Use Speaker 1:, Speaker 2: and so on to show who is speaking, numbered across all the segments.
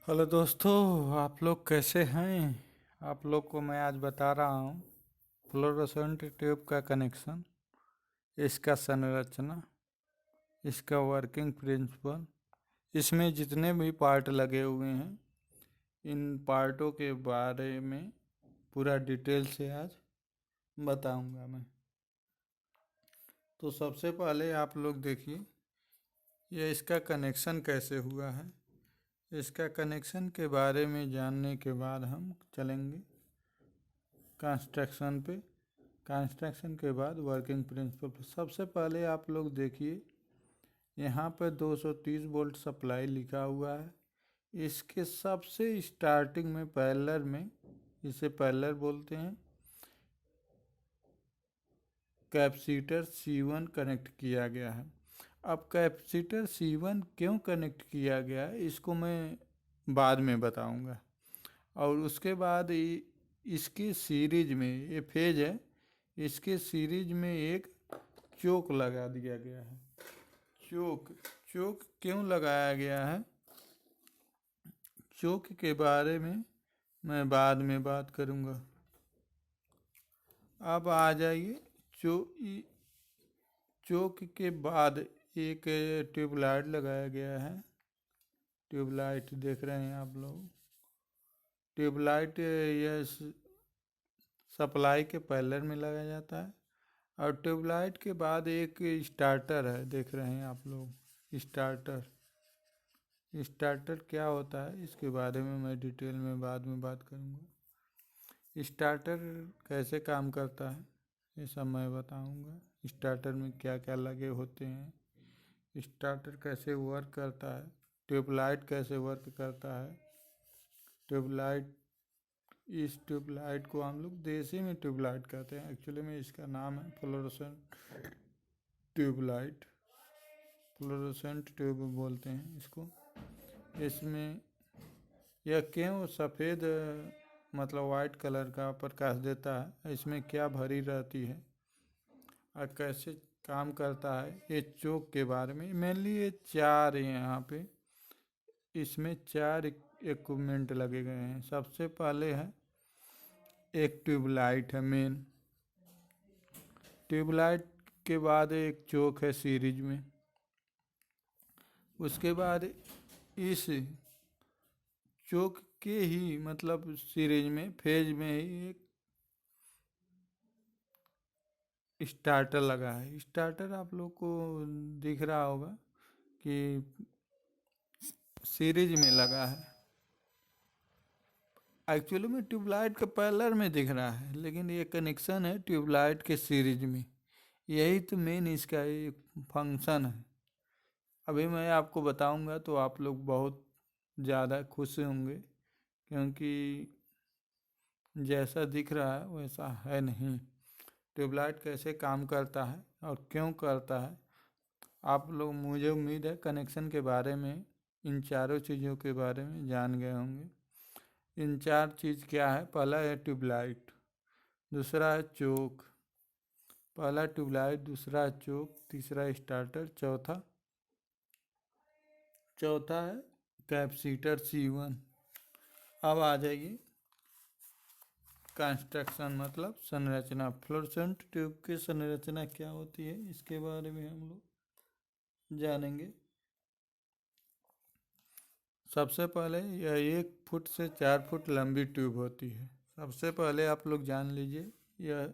Speaker 1: Hello दोस्तों, आप लोग कैसे हैं। आप लोग को मैं आज बता रहा हूँ फ्लोरोसेंट ट्यूब का कनेक्शन, इसका संरचना, इसका वर्किंग प्रिंसिपल, इसमें जितने भी पार्ट लगे हुए हैं इन पार्टों के बारे में पूरा डिटेल से आज बताऊंगा मैं। तो सबसे पहले आप लोग देखिए ये इसका कनेक्शन कैसे हुआ है। इसका कनेक्शन के बारे में जानने के बाद हम चलेंगे कंस्ट्रक्शन पे। कंस्ट्रक्शन के बाद वर्किंग प्रिंसिपल पे। सबसे पहले आप लोग देखिए यहाँ पे 230 वोल्ट सप्लाई लिखा हुआ है। इसके सबसे स्टार्टिंग में पैरेलल में, इसे पैरेलल बोलते हैं, कैपेसिटर C1 कनेक्ट किया गया है। अब कैपेसिटर C1 क्यों कनेक्ट किया गया है इसको मैं बाद में बताऊंगा। और उसके बाद इसके सीरीज में, ये फेज है, इसके सीरीज में एक चोक लगा दिया गया है। चोक चोक क्यों लगाया गया है, चोक के बारे में मैं बाद में बात करूंगा। अब आ जाइए चो चोक के बाद एक ट्यूबलाइट लगाया गया है। ट्यूबलाइट देख रहे हैं आप लोग। ट्यूबलाइट यह सप्लाई के पैरेलल में लगाया जाता है। और ट्यूबलाइट के बाद एक स्टार्टर है, देख रहे हैं आप लोग। स्टार्टर स्टार्टर क्या होता है इसके बारे में मैं डिटेल में बाद में बात करूँगा। स्टार्टर कैसे काम करता है ये सब मैं बताऊँगा। स्टार्टर में क्या क्या लगे होते हैं, स्टार्टर कैसे वर्क करता है, ट्यूबलाइट कैसे वर्क करता है। ट्यूबलाइट, इस ट्यूबलाइट को हम लोग देसी में ट्यूबलाइट कहते हैं। एक्चुअली में इसका नाम है फ्लोरोसेंट ट्यूबलाइट। फ्लोरोसेंट ट्यूब बोलते हैं इसको। इसमें यह क्यों सफ़ेद, मतलब वाइट कलर का प्रकाश देता है, इसमें क्या भरी रहती है और कैसे काम करता है, ये चोक के बारे में मेनली। ये चार यहाँ पे इसमें चार इक्विपमेंट लगे गए हैं। सबसे पहले है एक ट्यूबलाइट है मेन। ट्यूबलाइट के बाद एक चोक है सीरीज में। उसके बाद इस चोक के ही मतलब सीरीज में फेज में ही एक स्टार्टर लगा है। स्टार्टर आप लोग को दिख रहा होगा कि सीरीज में लगा है। एक्चुअली में ट्यूबलाइट का पैरेलल में दिख रहा है, लेकिन ये कनेक्शन है ट्यूबलाइट के सीरीज में। यही तो मेन इसका एक फंक्शन है। अभी मैं आपको बताऊंगा तो आप लोग बहुत ज़्यादा खुश होंगे, क्योंकि जैसा दिख रहा है वैसा है नहीं। ट्यूबलाइट कैसे काम करता है और क्यों करता है, आप लोग, मुझे उम्मीद है कनेक्शन के बारे में, इन चारों चीज़ों के बारे में जान गए होंगे। इन चार चीज़ क्या है, पहला है ट्यूबलाइट, दूसरा है चोक, पहला ट्यूबलाइट, दूसरा चोक, तीसरा स्टार्टर, चौथा है कैपेसिटर C1। अब आ जाइए कंस्ट्रक्शन, मतलब संरचना। फ्लोरोसेंट ट्यूब की संरचना क्या होती है इसके बारे में हम लोग जानेंगे। सबसे पहले यह 1 फुट से 4 फुट लंबी ट्यूब होती है। सबसे पहले आप लोग जान लीजिए, यह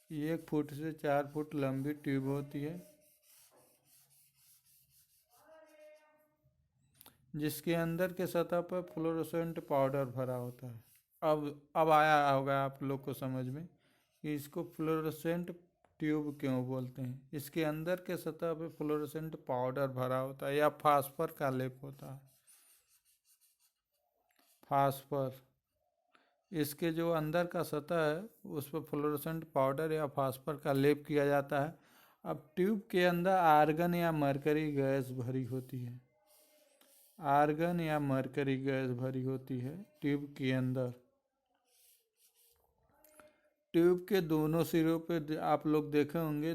Speaker 1: 1 फुट से 4 फुट लंबी ट्यूब होती है, जिसके अंदर के सतह पर फ्लोरोसेंट पाउडर भरा होता है। अब आया होगा आप लोग को समझ में कि इसको फ्लोरोसेंट ट्यूब क्यों बोलते हैं। इसके अंदर के सतह पर फ्लोरोसेंट पाउडर भरा होता है या फास्फर का लेप होता है। फास्फर, इसके जो अंदर का सतह है उस पर फ्लोरोसेंट पाउडर या फास्फर का लेप किया जाता है। अब ट्यूब के अंदर आर्गन या मरकरी गैस भरी होती है। आर्गन या मरकरी गैस भरी होती है ट्यूब के अंदर। ट्यूब के दोनों सिरों पे आप लोग देखे होंगे,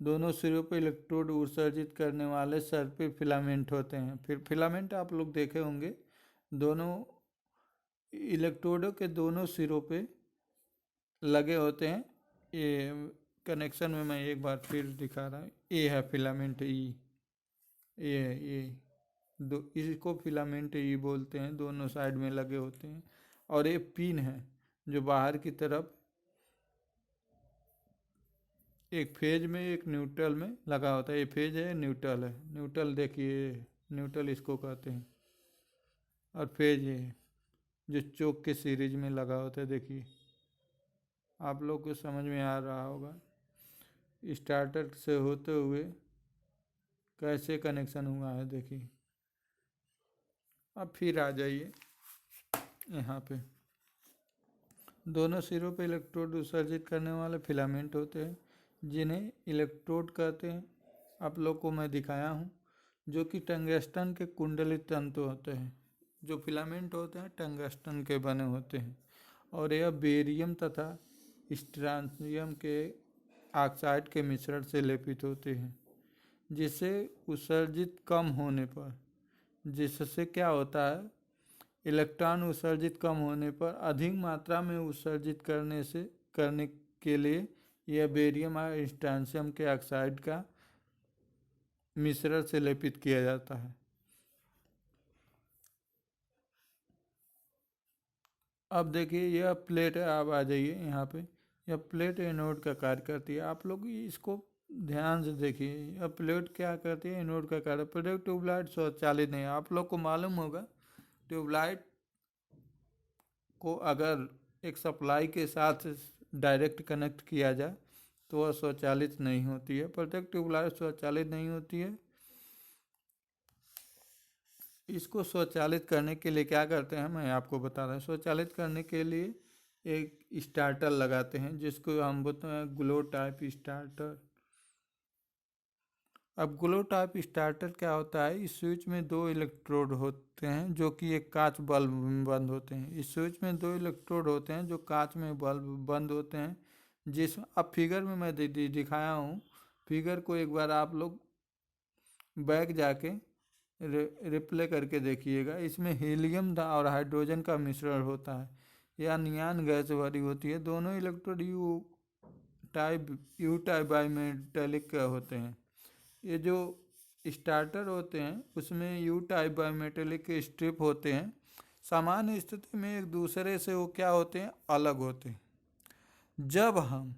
Speaker 1: दोनों सिरों पर इलेक्ट्रोड उत्सर्जित करने वाले सर्पिल फिलामेंट होते हैं। फिर फिलामेंट आप लोग देखे होंगे, दोनों इलेक्ट्रोडों के दोनों सिरों पे लगे होते हैं। ये कनेक्शन में मैं एक बार फिर दिखा रहा हूँ। ये है फिलामेंट ई, ये दो, इसको फिलामेंट ई बोलते हैं, दोनों साइड में लगे होते हैं। और ये पिन है जो बाहर की तरफ एक फेज में एक न्यूट्रल में लगा होता है। ये फेज है, न्यूट्रल है। न्यूट्रल देखिए, न्यूट्रल इसको कहते हैं। और फेज ये जो चोक के सीरीज में लगा होता है, देखिए आप लोग को समझ में आ रहा होगा। स्टार्टर से होते हुए कैसे कनेक्शन हुआ है देखिए। अब फिर आ जाइए यहाँ पे, दोनों सिरों पे इलेक्ट्रोड उत्सर्जित करने वाले फिलामेंट होते हैं जिन्हें इलेक्ट्रोड कहते हैं। आप लोग को मैं दिखाया हूँ, जो कि टंगस्टन के कुंडलित तंतु होते हैं। जो फिलामेंट होते हैं टंगस्टन के बने होते हैं और यह बेरियम तथा स्ट्रांसियम के ऑक्साइड के मिश्रण से लेपित होते हैं, जिससे उत्सर्जित कम होने पर, जिससे क्या होता है, इलेक्ट्रॉन उत्सर्जित कम होने पर अधिक मात्रा में उत्सर्जित करने के लिए यह बेरियम और स्ट्रांसियम के ऑक्साइड का मिश्रण से लेपित किया जाता है। अब देखिए यह प्लेट है, आप आ जाइए यहाँ पे। यह प्लेट एनोड का कार्य करती है। आप लोग इसको ध्यान से देखिए, यह प्लेट क्या करती है, एनोड का कार्य। प्लेट ट्यूबलाइट स्वचालित नहीं है। आप लोग को मालूम होगा ट्यूबलाइट को अगर एक सप्लाई के साथ डायरेक्ट कनेक्ट किया जाए तो वह स्वचालित नहीं होती है। प्रत्येक ट्यूबलाइट स्वचालित नहीं होती है। इसको स्वचालित करने के लिए क्या करते हैं, मैं आपको बता रहा हूँ। स्वचालित करने के लिए एक स्टार्टर लगाते हैं जिसको हम बोलते हैं ग्लो टाइप स्टार्टर। अब ग्लो टाइप स्टार्टर क्या होता है, इस स्विच में दो इलेक्ट्रोड होते हैं जो कि एक कांच बल्ब में बंद होते हैं। इस स्विच में दो इलेक्ट्रोड होते हैं जो कांच में बल्ब बंद होते हैं। अब फिगर में मैं दिखाया हूँ। फिगर को एक बार आप लोग बैक जाके रिप्ले करके देखिएगा। इसमें हीलियम और हाइड्रोजन का मिश्रण होता है या नियान गैस भरी होती है। दोनों इलेक्ट्रोड यू टाइप बाईमेटेलिक होते हैं। ये जो स्टार्टर होते हैं उसमें यू टाइप बाईमेटेलिक के स्ट्रिप होते हैं। सामान्य स्थिति में एक दूसरे से वो क्या होते हैं, अलग होते हैं। जब हम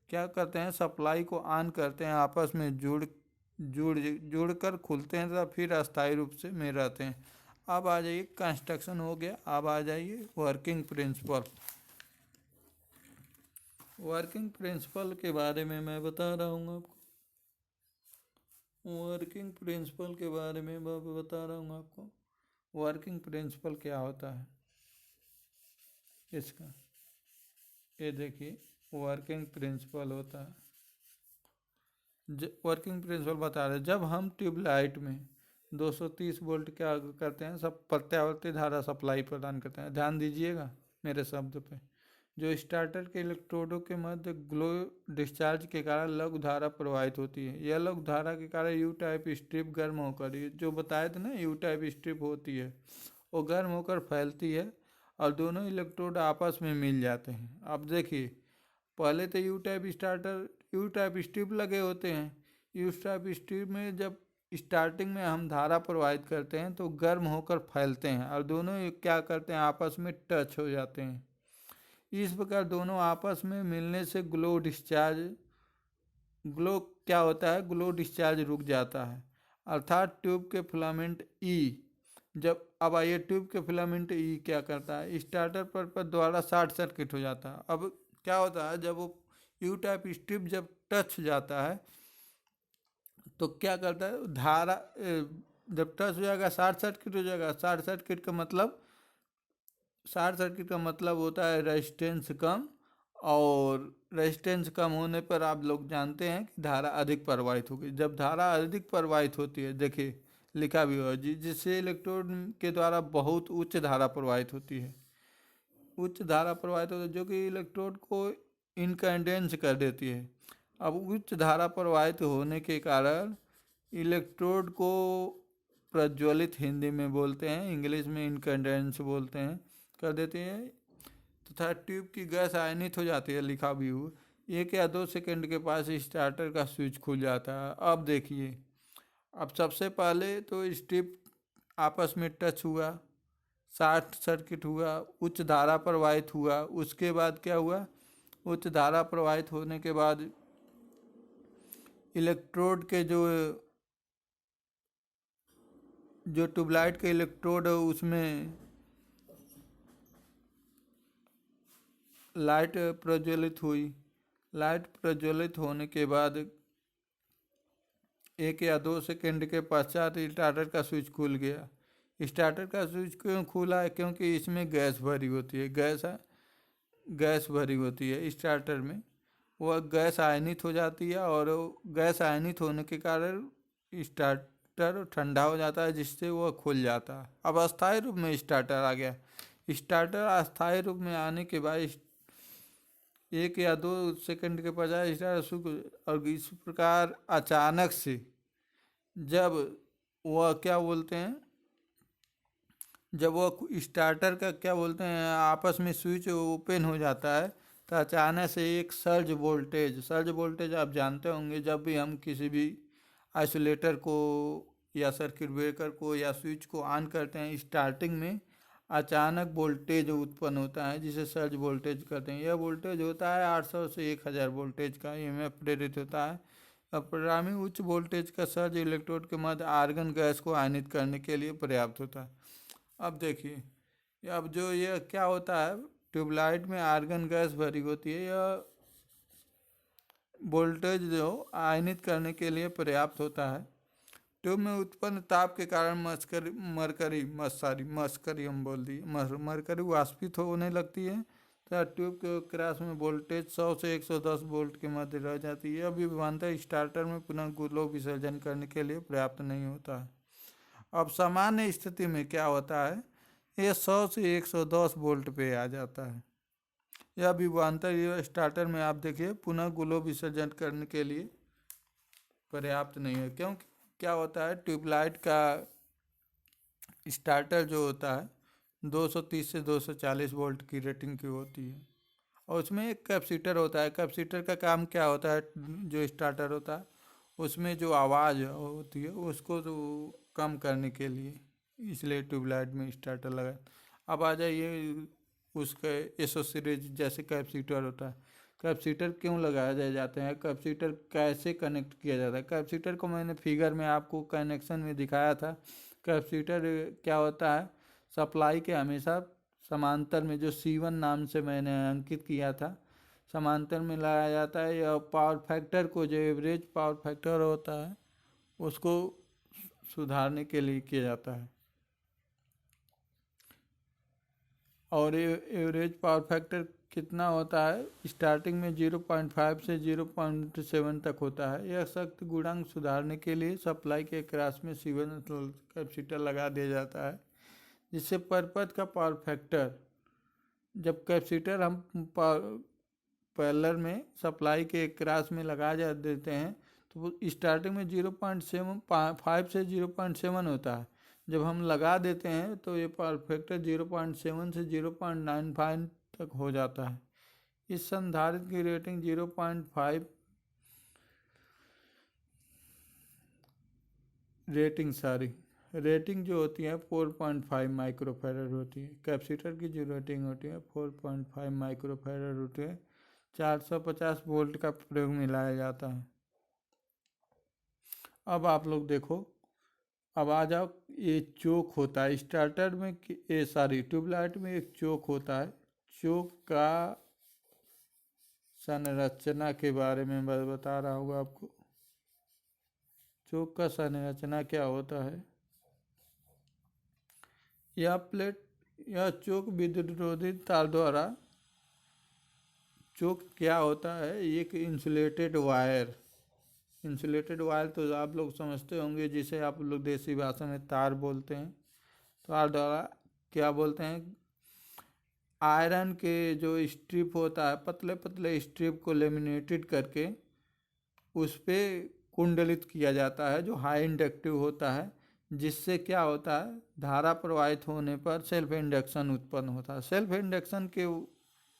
Speaker 1: क्या करते हैं, सप्लाई को ऑन करते हैं, आपस में जुड़कर खुलते हैं तो फिर अस्थायी रूप से में रहते हैं। अब आ जाइए, कंस्ट्रक्शन हो गया। अब आ जाइए वर्किंग प्रिंसिपल। वर्किंग प्रिंसिपल के बारे में मैं बता रहा हूँ आपको। वर्किंग प्रिंसिपल के बारे में मैं बता रहा हूँ आपको। वर्किंग प्रिंसिपल क्या होता है इसका, ये देखिए वर्किंग प्रिंसिपल होता है। वर्किंग प्रिंसिपल बता रहे हैं, जब हम ट्यूबलाइट में 230 वोल्ट क्या करते हैं, सब प्रत्यावर्ती धारा सप्लाई प्रदान करते हैं। ध्यान दीजिएगा मेरे शब्द पे। जो स्टार्टर के इलेक्ट्रोडों के मध्य ग्लो डिस्चार्ज के कारण लघु धारा प्रवाहित होती है। यह लघु धारा के कारण यू टाइप स्ट्रिप गर्म होकर, ये जो बताए थे ना यू टाइप स्ट्रिप होती है, वो गर्म होकर फैलती है और दोनों इलेक्ट्रोड आपस में मिल जाते हैं। अब देखिए, पहले तो यू टाइप स्ट्रिप लगे होते हैं। यू टाइप स्ट्रिप में जब स्टार्टिंग में हम धारा प्रवाहित करते हैं तो गर्म होकर फैलते हैं और दोनों क्या करते हैं, आपस में टच हो जाते हैं। इस प्रकार दोनों आपस में मिलने से ग्लो क्या होता है, ग्लो डिस्चार्ज रुक जाता है। अर्थात ट्यूब के फिलामेंट ई, जब अब आइए ट्यूब के फिलामेंट ई क्या करता है, स्टार्टर पर द्वारा शॉर्ट सर्किट हो जाता है। अब क्या होता है, जब वो यू टाइप स्ट्रिप जब टच जाता है तो क्या करता है, धारा जब टच हो जाएगा शॉर्ट सर्किट हो जाएगा। शॉर्ट सर्किट का मतलब होता है रेजिस्टेंस कम, और रेजिस्टेंस कम होने पर आप लोग जानते हैं कि धारा अधिक प्रवाहित होगी। जब धारा अधिक प्रवाहित होती है, देखिए लिखा भी हुआ है, जिससे इलेक्ट्रोड के द्वारा बहुत उच्च धारा प्रवाहित होती है। उच्च धारा प्रवाहित होती है जो कि इलेक्ट्रोड को इनकैंडेंस कर देती है अब उच्च धारा प्रवाहित होने के कारण इलेक्ट्रोड को प्रज्वलित, हिंदी में बोलते हैं, इंग्लिश में इनकैंडेंस बोलते हैं, कर देते हैं तथा ट्यूब की गैस आयनित हो जाती है, लिखा भी हुआ। 1 या 2 सेकंड के पास स्टार्टर का स्विच खुल जाता है। अब देखिए, अब सबसे पहले तो स्ट्रिप आपस में टच हुआ, शॉर्ट सर्किट हुआ, उच्च धारा प्रवाहित हुआ। उसके बाद क्या हुआ, उच्च धारा प्रवाहित होने के बाद इलेक्ट्रोड के जो ट्यूबलाइट के इलेक्ट्रोड है उसमें लाइट प्रज्वलित हुई। लाइट प्रज्वलित होने के बाद 1 या 2 सेकंड के पश्चात स्टार्टर का स्विच खुल गया। स्टार्टर का स्विच क्यों खुला है, क्योंकि इसमें गैस भरी होती है, गैस भरी होती है स्टार्टर में। वह गैस आयनित हो जाती है और गैस आयनित होने के कारण स्टार्टर ठंडा हो जाता है, जिससे वह खुल जाता है। अब अस्थायी रूप में स्टार्टर आ गया। स्टार्टर अस्थायी रूप में आने के बाद 1 या 2 सेकंड के पश्चात स्टार्टर, और इस प्रकार अचानक से जब वह क्या बोलते हैं, जब वह स्टार्टर का क्या बोलते हैं आपस में स्विच ओपन हो जाता है, तो अचानक से एक सर्ज वोल्टेज आप जानते होंगे, जब भी हम किसी भी आइसोलेटर को या सर्किट ब्रेकर को या स्विच को ऑन करते हैं, स्टार्टिंग में अचानक वोल्टेज उत्पन्न होता है, जिसे सर्ज वोल्टेज कहते हैं। यह वोल्टेज होता है 800 से 1000 वोल्टेज का, ईएमएफ प्रेरित होता है। अब परिणामी उच्च वोल्टेज का सर्ज इलेक्ट्रोड के मध्य आर्गन गैस को आयनित करने के लिए पर्याप्त होता है। अब देखिए, अब जो ये क्या होता है, ट्यूबलाइट में आर्गन गैस भरी होती है, यह वोल्टेज जो आयनित करने के लिए पर्याप्त होता है। ट्यूब में उत्पन्न ताप के कारण मरकरी वाष्पित होने लगती है तथा ट्यूब के क्रॉस में वोल्टेज 100 से 110 वोल्ट के मध्य रह जाती है। अभी विभवांतर स्टार्टर में पुनः ग्लो विसर्जन करने के लिए पर्याप्त नहीं होता है। अब सामान्य स्थिति में क्या होता है, ये 100 से 110 वोल्ट पे आ जाता है। यह विभवांतर स्टार्टर में आप देखिए पुनः ग्लो विसर्जन करने के लिए पर्याप्त नहीं है, क्योंकि क्या होता है, ट्यूबलाइट का स्टार्टर जो होता है 230 से 240 वोल्ट की रेटिंग की होती है, और उसमें एक कैपेसिटर होता है। कैपेसिटर का काम क्या होता है, जो स्टार्टर होता है उसमें जो आवाज़ होती है उसको तो कम करने के लिए, इसलिए ट्यूबलाइट में स्टार्टर लगा। अब आ जाइए उसके एसोसीरीज जैसे कैपेसिटर होता है। कैपेसिटर क्यों लगाए जाते हैं, कैपेसिटर कैसे कनेक्ट किया जाता है। कैपेसिटर को मैंने फिगर में आपको कनेक्शन में दिखाया था। कैपेसिटर क्या होता है, सप्लाई के हमेशा समांतर में, जो C1 नाम से मैंने अंकित किया था, समांतर में लगाया जाता है। या पावर फैक्टर को, जो एवरेज पावर फैक्टर होता है उसको सुधारने के लिए किया जाता है। और एवरेज पावर फैक्टर कितना होता है, स्टार्टिंग में 0.5 से 0.7 तक होता है। यह शक्ति गुणांक सुधारने के लिए सप्लाई के क्रॉस में C1 कैपेसिटर लगा दिया जाता है, जिससे परपथ का पावर फैक्टर, जब कैपेसिटर हम पैरेलल में सप्लाई के क्रॉस में लगा देते हैं तो स्टार्टिंग में 0.5 से 0.7 होता है। जब हम लगा देते हैं तो ये पावर फैक्टर 0.7 से 0.95 तक हो जाता है। इस संधारित्र की रेटिंग 0.5 रेटिंग जो होती है 4.5 माइक्रोफैरड होती है। कैपेसिटर की जो रेटिंग होती है 4.5 माइक्रोफैरड होती है। 450 वोल्ट का प्रयोग मिलाया जाता है। अब आप लोग देखो, अब आ जाओ, ये चोक होता है स्टार्टर में, ट्यूबलाइट में एक चोक होता है। चोक का संरचना के बारे में मैं बता रहा हूँ आपको। चोक का संरचना क्या होता है, यह चोक विद्युत रोधी तार द्वारा, चोक क्या होता है, एक इंसुलेटेड वायर तो आप लोग समझते होंगे, जिसे आप लोग देसी भाषा में तार बोलते हैं। तार द्वारा क्या बोलते हैं, आयरन के जो स्ट्रिप होता है, पतले पतले स्ट्रिप को लेमिनेटेड करके उस पर कुंडलित किया जाता है जो हाई इंडक्टिव होता है, जिससे क्या होता है, धारा प्रवाहित होने पर सेल्फ इंडक्शन उत्पन्न होता है। सेल्फ इंडक्शन के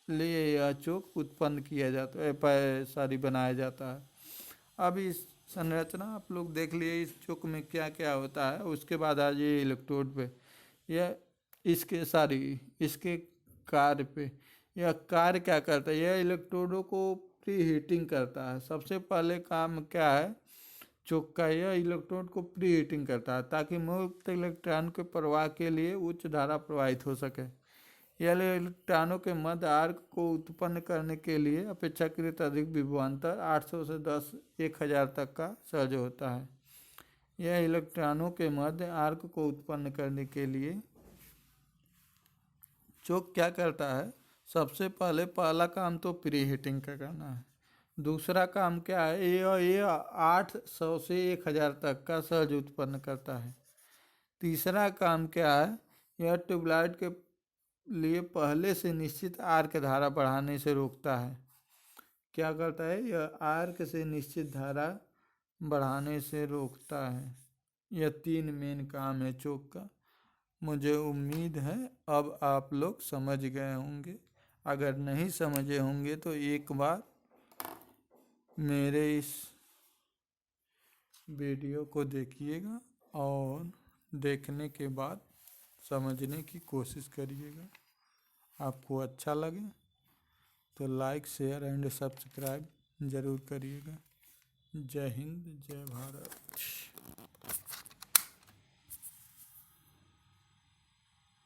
Speaker 1: लिए यह चोक उत्पन्न किया जाता है, सॉरी बनाया जाता है। अब इस संरचना आप लोग देख लिए इस चोक में क्या क्या होता है। उसके बाद आ जाइए इलेक्ट्रोड पे। यह इसके कार्य पे। यह कार्य क्या करता है, यह इलेक्ट्रोडों को प्री हीटिंग करता है। सबसे पहले काम क्या है चोक का, यह इलेक्ट्रोड को प्री हीटिंग करता है ताकि मुक्त इलेक्ट्रॉन के प्रवाह के लिए उच्च धारा प्रवाहित हो सके। यह इलेक्ट्रॉनों के मध्य आर्क को उत्पन्न करने के लिए अपेक्षाकृत अधिक विभवांतर 800 से 1000 तक का सर्ज होता है। यह इलेक्ट्रॉनों के मध्य आर्क को उत्पन्न करने के लिए चोक क्या करता है, सबसे पहला काम तो प्री हीटिंग का करना है। दूसरा काम क्या है, ये 800 से 1000 तक का सर्ज उत्पन्न करता है। तीसरा काम क्या है, यह ट्यूबलाइट के लिए पहले से निश्चित आर्क धारा बढ़ाने से रोकता है। क्या करता है, यह आर्क से निश्चित धारा बढ़ाने से रोकता है। यह 3 मेन काम है चोक का। मुझे उम्मीद है अब आप लोग समझ गए होंगे। अगर नहीं समझे होंगे तो एक बार मेरे इस वीडियो को देखिएगा और देखने के बाद समझने की कोशिश करिएगा। आपको अच्छा लगे तो लाइक शेयर एंड सब्सक्राइब ज़रूर करिएगा। जय हिंद, जय भारत।